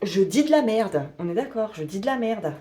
Je dis de la merde, on est d'accord, je dis de la merde.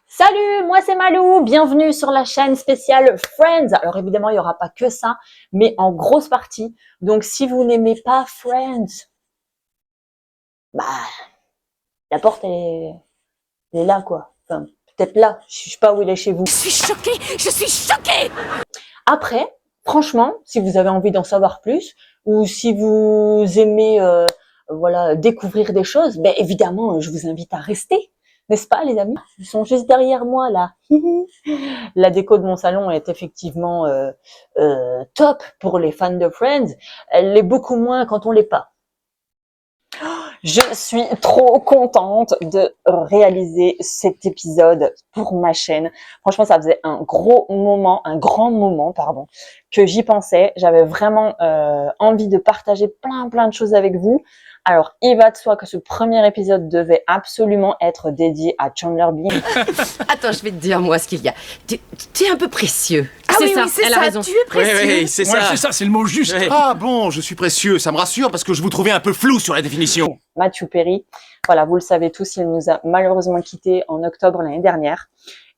Salut, moi c'est Malou, bienvenue sur la chaîne spéciale Friends. Alors évidemment, il n'y aura pas que ça, mais en grosse partie. Donc si vous n'aimez pas Friends, bah la porte elle est là quoi. Enfin, peut-être là, je sais pas où il est chez vous. Je suis choquée. Après, franchement, si vous avez envie d'en savoir plus, ou si vous aimez voilà, découvrir des choses, ben évidemment, je vous invite à rester. N'est-ce pas les amis? Ils sont juste derrière moi là. La déco de mon salon est effectivement top pour les fans de Friends. Elle l'est beaucoup moins quand on l'est pas. Je suis trop contente de réaliser cet épisode pour ma chaîne. Franchement, ça faisait un grand moment, pardon, que j'y pensais. J'avais vraiment envie de partager plein de choses avec vous. Alors, il va de soi que ce premier épisode devait absolument être dédié à Chandler Bing. Attends, je vais te dire moi ce qu'il y a. Tu es un peu précieux. Ah C'est oui, ça, oui, c'est elle ça, a raison. tu es précieux. Oui, c'est Ouais, ça. c'est ça, c'est le mot juste. Ouais. Ah bon, je suis précieux, ça me rassure parce que je vous trouvais un peu flou sur la définition. Matthew Perry, voilà, vous le savez tous, il nous a malheureusement quittés en octobre l'année dernière.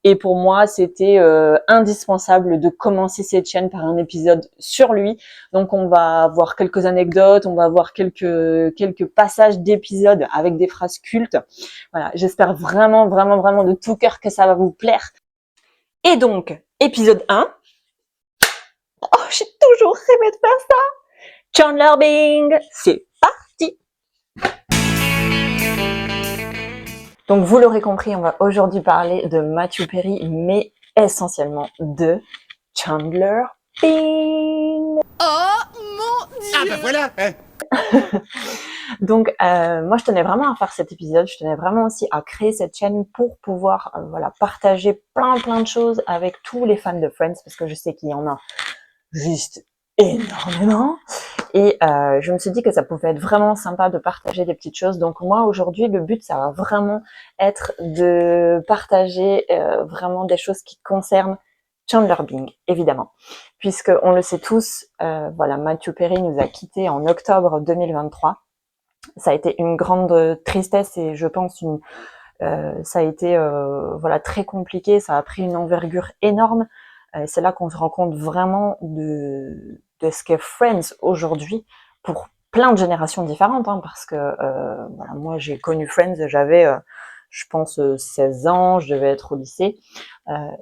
Et pour moi, c'était indispensable de commencer cette chaîne par un épisode sur lui. Donc, on va voir quelques anecdotes, on va voir quelques passages d'épisodes avec des phrases cultes. Voilà, j'espère vraiment de tout cœur que ça va vous plaire. Et donc, épisode 1. Oh, j'ai toujours rêvé de faire ça. Chandler Bing, c'est parti. Donc, vous l'aurez compris, on va aujourd'hui parler de Matthew Perry, mais essentiellement de Chandler Bing. Oh mon Dieu. Ah bah voilà hein. Donc, moi, je tenais vraiment à faire cet épisode. Je tenais vraiment aussi à créer cette chaîne pour pouvoir voilà, partager plein de choses avec tous les fans de Friends, parce que je sais qu'il y en a juste énormément. Et je me suis dit que ça pouvait être vraiment sympa de partager des petites choses. Donc moi, aujourd'hui, le but, ça va vraiment être de partager vraiment des choses qui concernent Chandler Bing, évidemment. Puisque on le sait tous, voilà, Matthew Perry nous a quittés en octobre 2023. Ça a été une grande tristesse et je pense ça a été voilà, très compliqué. Ça a pris une envergure énorme. C'est là qu'on se rend compte vraiment de ce qu'est Friends aujourd'hui pour plein de générations différentes, hein, parce que voilà, moi j'ai connu Friends, j'avais je pense 16 ans, je devais être au lycée,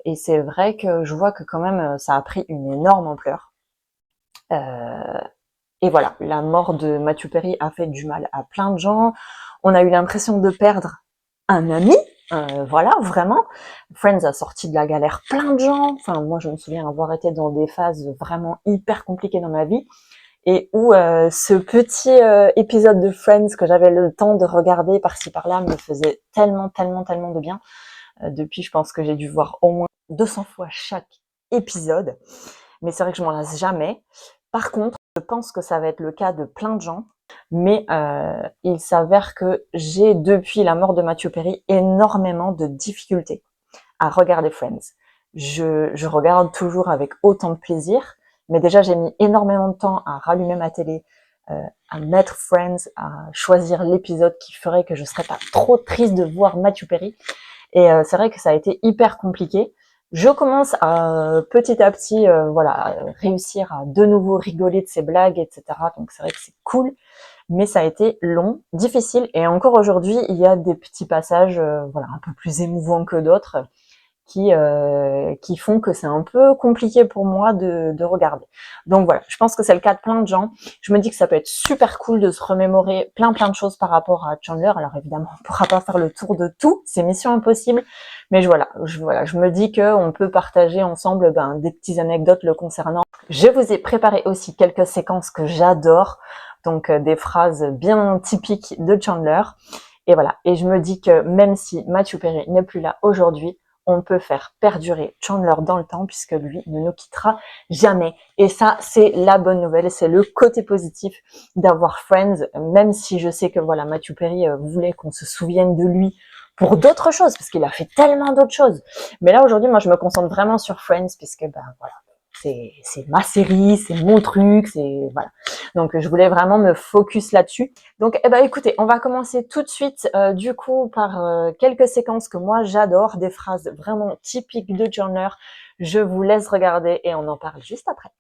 et c'est vrai que je vois que quand même ça a pris une énorme ampleur. Et voilà, la mort de Matthew Perry a fait du mal à plein de gens. On a eu l'impression de perdre un ami. Voilà, vraiment. Friends a sorti de la galère plein de gens. Enfin, moi, je me souviens avoir été dans des phases vraiment hyper compliquées dans ma vie et où ce petit épisode de Friends que j'avais le temps de regarder par-ci par-là me faisait tellement de bien. Depuis, je pense que j'ai dû voir au moins 200 fois chaque épisode. Mais c'est vrai que je m'en lasse jamais. Par contre, je pense que ça va être le cas de plein de gens. Mais il s'avère que j'ai, depuis la mort de Matthew Perry, énormément de difficultés à regarder Friends. Je regarde toujours avec autant de plaisir, mais déjà j'ai mis énormément de temps à rallumer ma télé, à mettre Friends, à choisir l'épisode qui ferait que je serais pas trop triste de voir Matthew Perry. Et c'est vrai que ça a été hyper compliqué. Je commence à petit voilà, réussir à de nouveau rigoler de ses blagues, etc. Donc c'est vrai que c'est cool. Mais ça a été long, difficile, et encore aujourd'hui, il y a des petits passages, voilà, un peu plus émouvants que d'autres, qui font que c'est un peu compliqué pour moi de regarder. Donc voilà, je pense que c'est le cas de plein de gens. Je me dis que ça peut être super cool de se remémorer plein de choses par rapport à Chandler. Alors évidemment, on ne pourra pas faire le tour de tout, c'est mission impossible, mais je me dis que on peut partager ensemble des petites anecdotes le concernant. Je vous ai préparé aussi quelques séquences que j'adore, donc des phrases bien typiques de Chandler. Et voilà, et je me dis que même si Matthew Perry n'est plus là aujourd'hui, on peut faire perdurer Chandler dans le temps puisque lui ne nous quittera jamais. Et ça, c'est la bonne nouvelle, c'est le côté positif d'avoir Friends, même si je sais que voilà, Matthew Perry voulait qu'on se souvienne de lui pour d'autres choses, parce qu'il a fait tellement d'autres choses. Mais là, aujourd'hui, moi, je me concentre vraiment sur Friends, puisque voilà, c'est ma série, c'est mon truc, c'est voilà. Donc je voulais vraiment me focus là-dessus. Donc écoutez, on va commencer tout de suite du coup par quelques séquences que moi j'adore, des phrases vraiment typiques de Chandler. Je vous laisse regarder et on en parle juste après.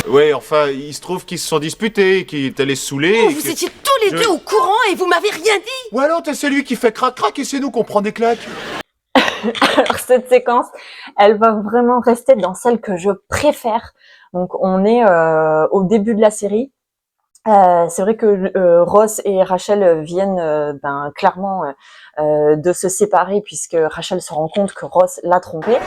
Ouais, enfin, il se trouve qu'ils se sont disputés, qu'il est allé se saouler. Oh, et vous que- étiez tous les deux au courant et vous m'avez rien dit. Ou alors t'es celui qui fait crac-crac et c'est nous qu'on prend des claques. Alors cette séquence, elle va vraiment rester dans celle que je préfère. Donc on est au début de la série. C'est vrai que Ross et Rachel viennent clairement de se séparer puisque Rachel se rend compte que Ross l'a trompée.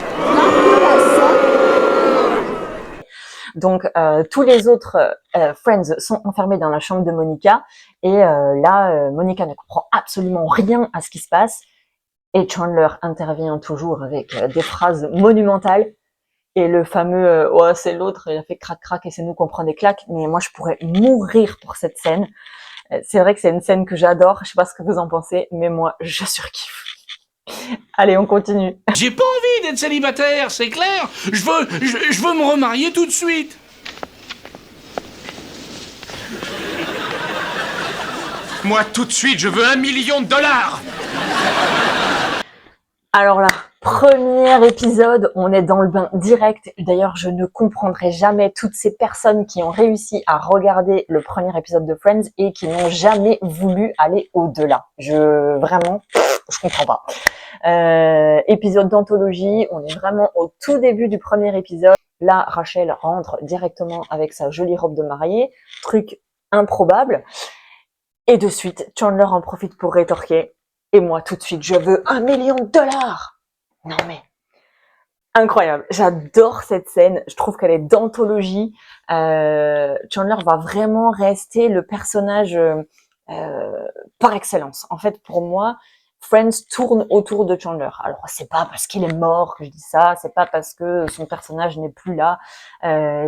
Donc tous les autres Friends sont enfermés dans la chambre de Monica et là Monica ne comprend absolument rien à ce qui se passe et Chandler intervient toujours avec des phrases monumentales et le fameux ouais c'est l'autre, il a fait crac crac et c'est nous qu'on prend des claques, mais moi je pourrais mourir pour cette scène. C'est vrai que c'est une scène que j'adore, je sais pas ce que vous en pensez, mais moi je surkiffe. Allez, on continue. J'ai pas envie d'être célibataire, c'est clair. Je veux me remarier tout de suite. Moi, tout de suite, je veux $1 million. Alors là, premier épisode, on est dans le bain direct. D'ailleurs, je ne comprendrai jamais toutes ces personnes qui ont réussi à regarder le premier épisode de Friends et qui n'ont jamais voulu aller au-delà. Vraiment, je comprends pas. Épisode d'anthologie, on est vraiment au tout début du premier épisode. Là, Rachel rentre directement avec sa jolie robe de mariée, truc improbable. Et de suite, Chandler en profite pour rétorquer. Et moi, tout de suite, je veux $1 million. Non mais, incroyable. J'adore cette scène. Je trouve qu'elle est d'anthologie. Chandler va vraiment rester le personnage par excellence. En fait, pour moi, Friends tourne autour de Chandler. Alors, c'est pas parce qu'il est mort que je dis ça. C'est pas parce que son personnage n'est plus là.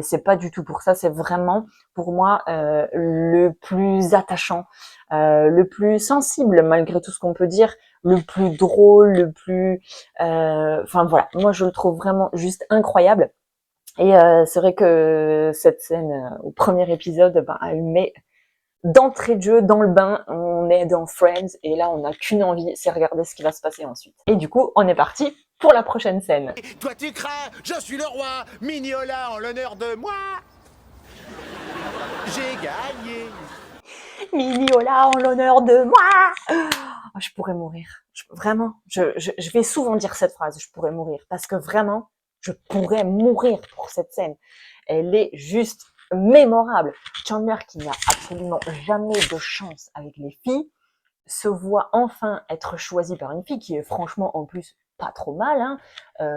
C'est pas du tout pour ça. C'est vraiment, pour moi, le plus attachant, le plus sensible, malgré tout ce qu'on peut dire, le plus drôle, le plus... Enfin, voilà. Moi, je le trouve vraiment juste incroyable. Et c'est vrai que cette scène, au premier épisode, elle met d'entrée de jeu dans le bain, on est dans Friends et là on n'a qu'une envie, c'est regarder ce qui va se passer ensuite. Et du coup, on est parti pour la prochaine scène. Toi, tu crains, je suis le roi. Mignola en l'honneur de moi. J'ai gagné. Mignola en l'honneur de moi. Oh, je pourrais mourir. Vraiment, je vais souvent dire cette phrase, je pourrais mourir, parce que vraiment, je pourrais mourir pour cette scène. Elle est juste mémorable. Chandler, qui n'a absolument jamais de chance avec les filles, se voit enfin être choisi par une fille qui est franchement en plus pas trop mal, hein,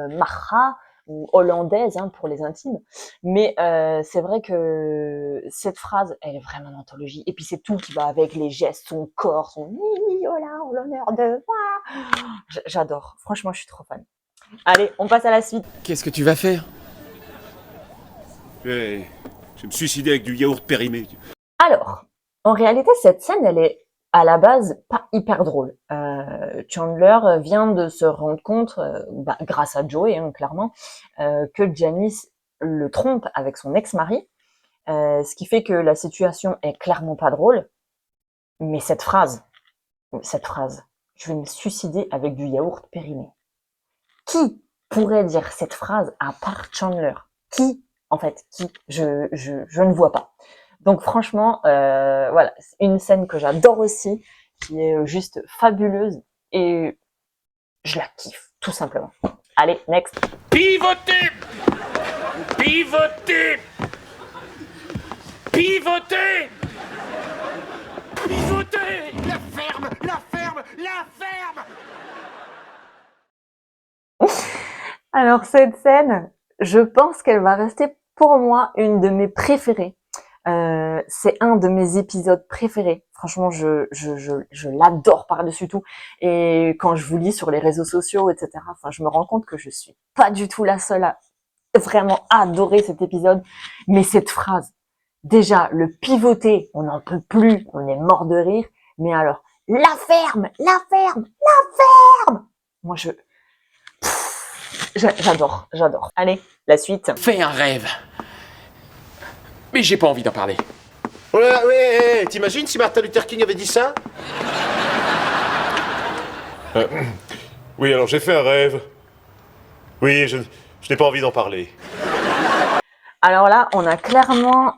Mahra ou hollandaise hein, pour les intimes. Mais c'est vrai que cette phrase, elle est vraiment d'anthologie. Et puis c'est tout qui va avec les gestes, son corps, son mignola en l'honneur de moi. J'adore. Franchement, je suis trop fan. Allez, on passe à la suite. Qu'est-ce que tu vas faire? Je vais me suicider avec du yaourt périmé. Alors, en réalité, cette scène, elle est à la base pas hyper drôle. Chandler vient de se rendre compte, grâce à Joey, hein, clairement, que Janice le trompe avec son ex-mari, ce qui fait que la situation est clairement pas drôle. Mais cette phrase, je vais me suicider avec du yaourt périmé. Qui pourrait dire cette phrase à part Chandler? Qui, en fait, qui? Je ne vois pas. Donc franchement, voilà, c'est une scène que j'adore aussi, qui est juste fabuleuse et je la kiffe, tout simplement. Allez, next. Pivotez. Pivotez. Pivotez. Pivotez. La ferme, la ferme, la ferme. Alors cette scène, je pense qu'elle va rester pour moi une de mes préférées. C'est un de mes épisodes préférés. Franchement, je l'adore par-dessus tout. Et quand je vous lis sur les réseaux sociaux, etc., enfin, je me rends compte que je suis pas du tout la seule à vraiment adorer cet épisode. Mais cette phrase, déjà, le pivoter, on n'en peut plus, on est mort de rire. Mais alors, la ferme, la ferme, la ferme! Moi, J'adore, j'adore. Allez, la suite. Fais un rêve. Mais j'ai pas envie d'en parler. Ouais, ouais, t'imagines si Martin Luther King avait dit ça? Oui, alors j'ai fait un rêve. Oui, je n'ai pas envie d'en parler. Alors là, on a clairement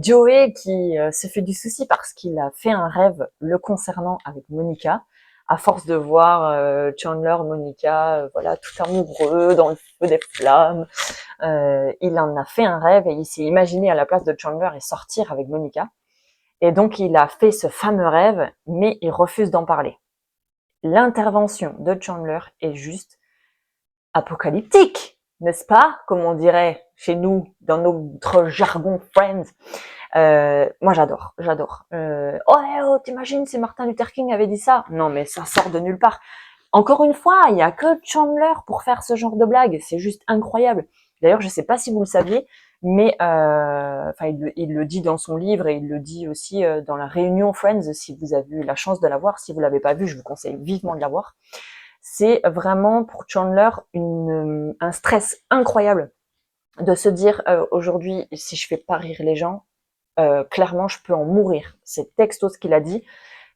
Joey qui se fait du souci parce qu'il a fait un rêve le concernant avec Monica. À force de voir Chandler, Monica, voilà, tout amoureux, dans le feu des flammes, il en a fait un rêve et il s'est imaginé à la place de Chandler et sortir avec Monica. Et donc, il a fait ce fameux rêve, mais il refuse d'en parler. L'intervention de Chandler est juste apocalyptique, n'est-ce pas? Comme on dirait chez nous, dans notre jargon Friends. Moi, j'adore. Oh, t'imagines si Martin Luther King avait dit ça? Non, mais ça sort de nulle part. Encore une fois, il y a que Chandler pour faire ce genre de blague. C'est juste incroyable. D'ailleurs, je sais pas si vous le saviez, mais il le dit dans son livre et il le dit aussi dans la réunion Friends. Si vous avez eu la chance de la voir, si vous l'avez pas vu, je vous conseille vivement de la voir. C'est vraiment pour Chandler un stress incroyable de se dire aujourd'hui, si je fais pas rire les gens, clairement, je peux en mourir. C'est texto ce qu'il a dit.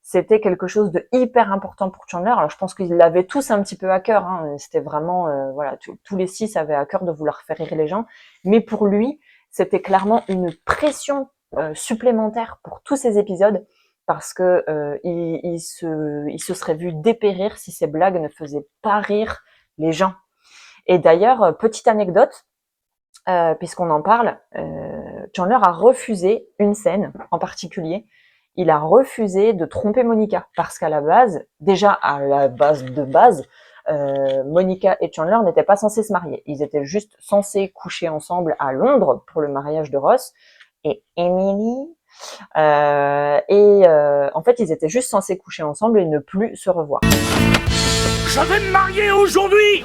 C'était quelque chose de hyper important pour Chandler. Alors, je pense qu'ils l'avaient tous un petit peu à cœur. Hein. C'était vraiment, voilà, tous les 6 avaient à cœur de vouloir faire rire les gens. Mais pour lui, c'était clairement une pression supplémentaire pour tous ces épisodes parce que il se serait vu dépérir si ces blagues ne faisaient pas rire les gens. Et d'ailleurs, petite anecdote, puisqu'on en parle, Chandler a refusé une scène en particulier. Il a refusé de tromper Monica parce qu'à la base, déjà à la base de base, Monica et Chandler n'étaient pas censés se marier. Ils étaient juste censés coucher ensemble à Londres pour le mariage de Ross et Emily. En fait, ils étaient juste censés coucher ensemble et ne plus se revoir. Je vais me marier aujourd'hui.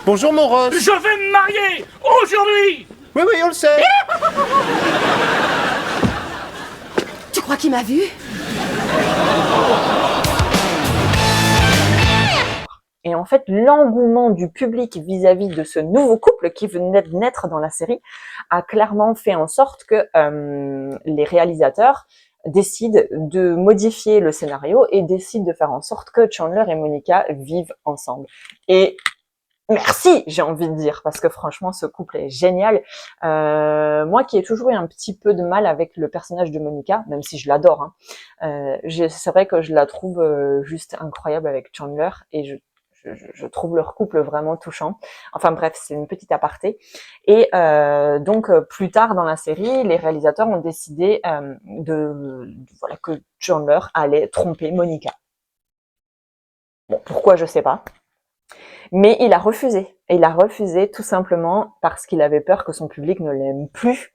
Bonjour mon Ross. Je vais me marier aujourd'hui. Oui, oui, on le sait. Tu crois qu'il m'a vu? Et en fait, l'engouement du public vis-à-vis de ce nouveau couple qui venait de naître dans la série a clairement fait en sorte que les réalisateurs décident de modifier le scénario et décident de faire en sorte que Chandler et Monica vivent ensemble. Et merci, j'ai envie de dire, parce que franchement, ce couple est génial. Moi qui ai toujours eu un petit peu de mal avec le personnage de Monica, même si je l'adore, hein, c'est vrai que je la trouve juste incroyable avec Chandler et je trouve leur couple vraiment touchant. Enfin bref, c'est une petite aparté. Et donc, plus tard dans la série, les réalisateurs ont décidé voilà, que Chandler allait tromper Monica. Bon, pourquoi, je sais pas. Mais il a refusé. Et il a refusé tout simplement parce qu'il avait peur que son public ne l'aime plus.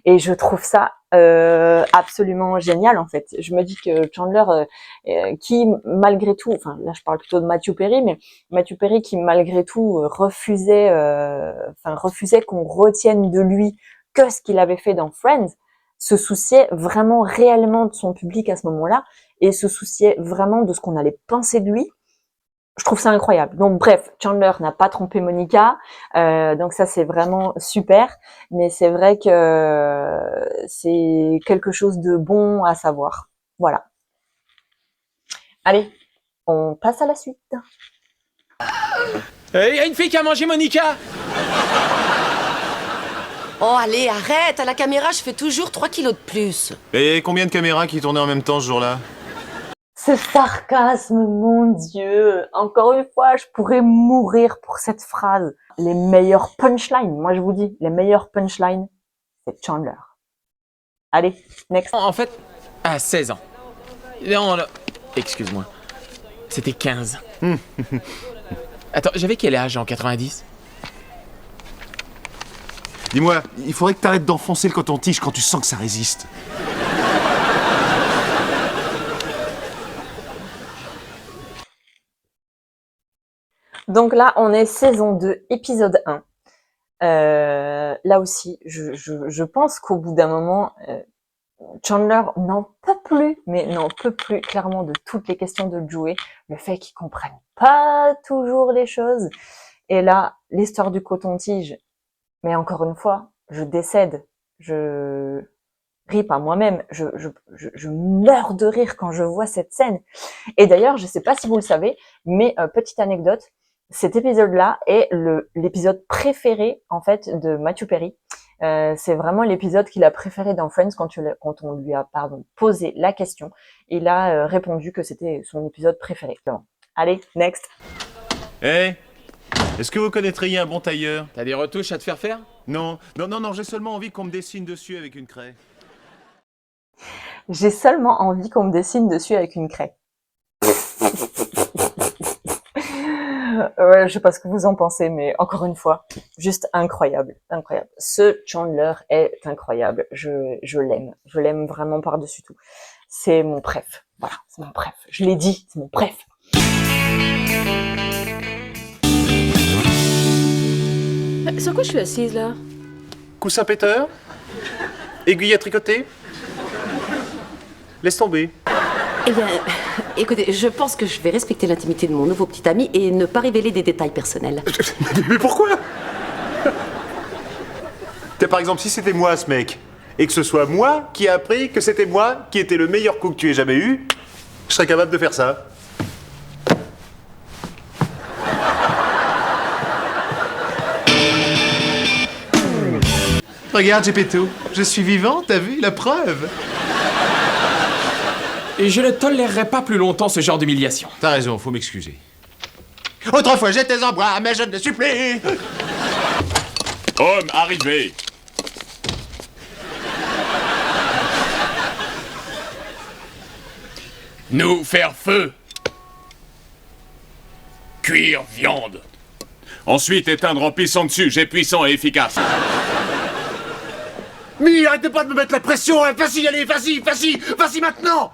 Et je trouve ça absolument génial en fait. Je me dis que Chandler, qui malgré tout, enfin là je parle plutôt de Matthew Perry, mais Matthew Perry qui malgré tout refusait qu'on retienne de lui que ce qu'il avait fait dans Friends, se souciait vraiment réellement de son public à ce moment-là et se souciait vraiment de ce qu'on allait penser de lui. Je trouve ça incroyable. Donc bref, Chandler n'a pas trompé Monica, donc ça c'est vraiment super. Mais c'est vrai que c'est quelque chose de bon à savoir. Voilà. Allez, on passe à la suite. Il y a une fille qui a mangé Monica. Oh, allez, arrête. À la caméra, je fais toujours 3 kilos de plus. Et combien de caméras qui tournaient en même temps ce jour-là? Ce sarcasme, mon Dieu. Encore une fois, je pourrais mourir pour cette phrase. Les meilleurs punchlines, moi je vous dis, les meilleurs punchlines, c'est Chandler. Allez, next. En fait, à 16 ans. Non, excuse-moi. C'était 15. Attends, j'avais quel âge en 90? Dis-moi, il faudrait que t'arrêtes d'enfoncer le coton-tige quand tu sens que ça résiste. Donc là, on est saison 2, épisode 1. Là aussi, je pense qu'au bout d'un moment, Chandler n'en peut plus, mais n'en peut plus clairement de toutes les questions de Joey, le fait qu'ils comprennent pas toujours les choses. Et là, l'histoire du coton-tige, mais encore une fois, je décède, je ris pas moi-même, je meurs de rire quand je vois cette scène. Et d'ailleurs, je sais pas si vous le savez, mais petite anecdote, cet épisode-là est l'épisode préféré en fait de Matthew Perry. C'est vraiment l'épisode qu'il a préféré dans Friends quand on lui a posé la question. Il a répondu que c'était son épisode préféré. Bon. Allez, next. Eh, est-ce que vous connaîtriez un bon tailleur? T'as des retouches à te faire faire? Non, j'ai seulement envie qu'on me dessine dessus avec une craie. J'ai seulement envie qu'on me dessine dessus avec une craie. Ouais, je sais pas ce que vous en pensez, mais encore une fois, juste incroyable, incroyable. Ce Chandler est incroyable. Je l'aime vraiment par-dessus tout. C'est mon préf. Voilà, c'est mon préf. Je l'ai dit, c'est mon préf. Sur quoi je suis assise là? Coussin péteur? Aiguille à tricoter? Laisse tomber. Eh bien, écoutez, je pense que je vais respecter l'intimité de mon nouveau petit ami et ne pas révéler des détails personnels. Mais pourquoi? Par exemple, si c'était moi ce mec, et que ce soit moi qui a appris que c'était moi qui était le meilleur coup que tu aies jamais eu, je serais capable de faire ça. Regarde, Gepetto, je suis vivant, t'as vu, la preuve. Et je ne tolérerai pas plus longtemps ce genre d'humiliation. T'as raison, faut m'excuser. Autrefois, j'étais en bois, mais je ne le suis plus. Homme arrivé. Nous faire feu. Cuire viande. Ensuite, éteindre en pissant dessus, jet puissant et efficace. Mais arrêtez pas de me mettre la pression, hein. Vas-y, allez, vas-y maintenant.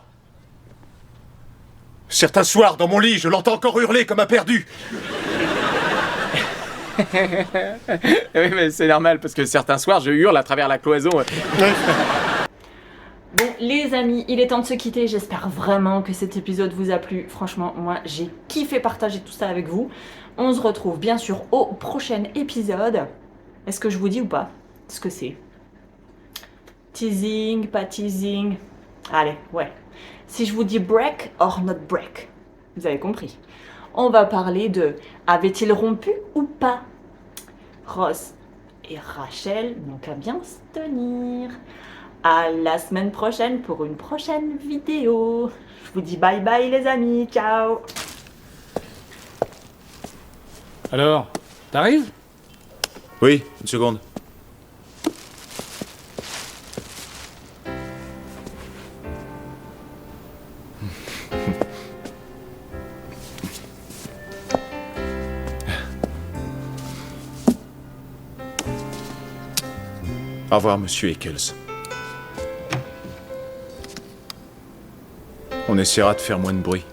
Certains soirs, dans mon lit, je l'entends encore hurler comme un perdu. Oui, mais c'est normal, parce que certains soirs, je hurle à travers la cloison. Bon, les amis, il est temps de se quitter. J'espère vraiment que cet épisode vous a plu. Franchement, moi, j'ai kiffé partager tout ça avec vous. On se retrouve bien sûr au prochain épisode. Est-ce que je vous dis ou pas ce que c'est? Teasing, pas teasing. Allez, ouais. Si je vous dis break or not break, vous avez compris. On va parler de avait-il rompu ou pas? Ross et Rachel n'ont qu'à bien se tenir. À la semaine prochaine pour une prochaine vidéo. Je vous dis bye bye les amis, ciao. Alors, t'arrives? Oui, une seconde. Au revoir, monsieur Eccles. On essaiera de faire moins de bruit.